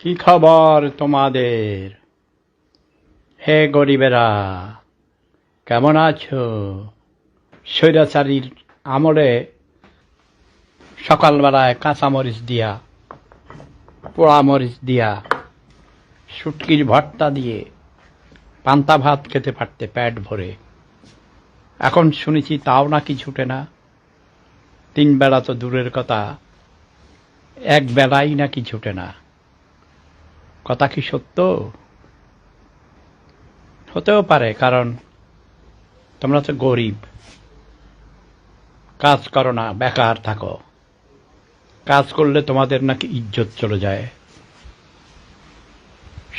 কি খবর তোমাদের? হে গরিবেরা, কেমন আছো? স্বৈরাচারীর আমলে সকালবেলায় কাঁচামরিচ দিয়া, পোড়ামরিচ দিয়া, শুটকির ভর্তা দিয়ে পান্তা ভাত খেতে পারতে পেট ভরে। এখন শুনেছি তাও নাকি ছুটে না। 3 বেলা তো দূরের কথা, 1 বেলাই নাকি ছুটে না। কথা কি সত্য? হতেও পারে, কারণ তোমরা তো গরিব, কাজ করো না, বেকার থাকো। কাজ করলে তোমাদের নাকি ইজ্জত চলে যায়।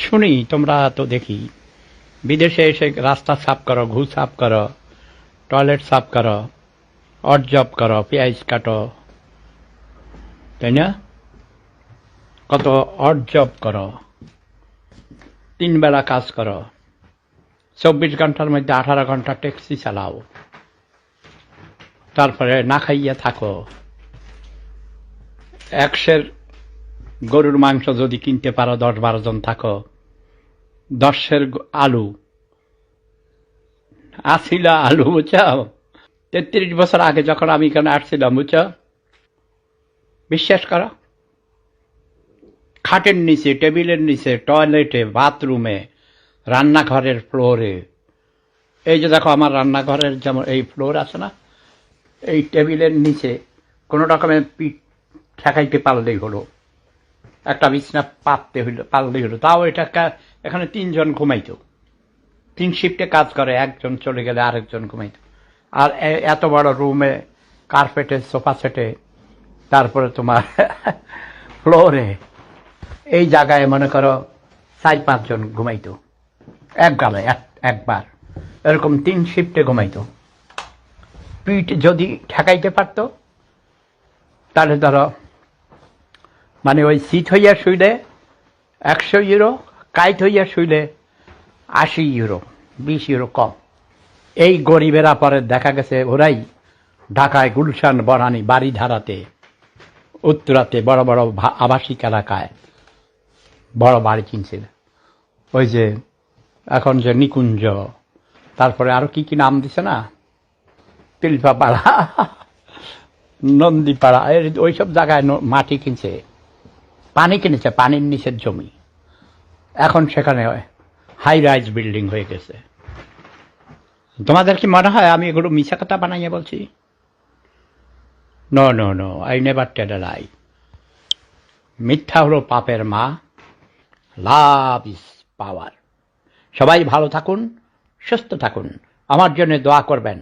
শুনি তোমরা তো দেখি বিদেশে এসে রাস্তা সাফ করো, ঘু সাফ করো, টয়লেট সাফ করো, অড জব করো, পেঁয়াজ কাটো, তাই না? কত অড জব করো, 3 বেলা কাজ করো, 24 ঘন্টার মধ্যে 18 ঘন্টা ট্যাক্সি চালাও, তারপরে না খাইয়া থাকো। 100 গরুর মাংস যদি কিনতে পারো, 10-12 জন থাকো, 10 আলু আসিলা আলু, বুঝাও। 33 বছর আগে যখন আমি এখানে আসছিলাম, বুঝছো, বিশ্বাস করো, খাটের নিচে, টেবিলের নিচে, টয়লেটে, বাথরুমে, রান্নাঘরের ফ্লোরে, এই যে দেখো আমার রান্নাঘরের যেমন এই ফ্লোর আছে না, এই টেবিলের নিচে কোনো রকমের পিঠ ঠেকাইতে পারলেই হলো, একটা বিছনা পারলেই হলো। তাও এটা এখানে 3 জন ঘুমাইতো, 3 শিফটে কাজ করে, একজন চলে গেলে আরেকজন ঘুমাইতো। আর এত বড় রুমে, কার্পেটে, সোফা সেটে, তারপরে তোমার ফ্লোরে, এই জায়গায় মনে করো 4-5 জন ঘুমাইতো এক গালে, একবার। এরকম 3 শিফটে ঘুমাইতো। পিঠ যদি ঠেকাইতে পারত, তাহলে ধরো মানে ওই সিট হইয়া শুইলে 100 ইউরো, কাইট হইয়া শুইলে 80 ইউরো, 20 ইউরো কম। এই গরিবেরা পরে দেখা গেছে ওরাই ঢাকায় গুলশান, বনানী, বাড়িধারাতে, উত্তরাতে, বড় বড় আবাসিক এলাকায় বড় বাড়ি কিনছিল। ওই যে এখন যে নিকুঞ্জ, তারপরে আরো কি কি নাম দিছে না, তিলপাপাড়া, নন্দীপাড়া, ওইসব জায়গায় মাটি কিনছে, পানি কিনেছে, পানির নিচের জমি। এখন সেখানে হাই রাইজ বিল্ডিং হয়ে গেছে। তোমাদের কি মনে হয় আমি এগুলো মিছা কথা বানাইয়া বলছি? No no no, I never tell a lie. মিথ্যা হলো পাপের মা, লাভ ইজ পাওয়ার। সবাই ভালো থাকুন, সুস্থ থাকুন, আমার জন্য দোয়া করবেন।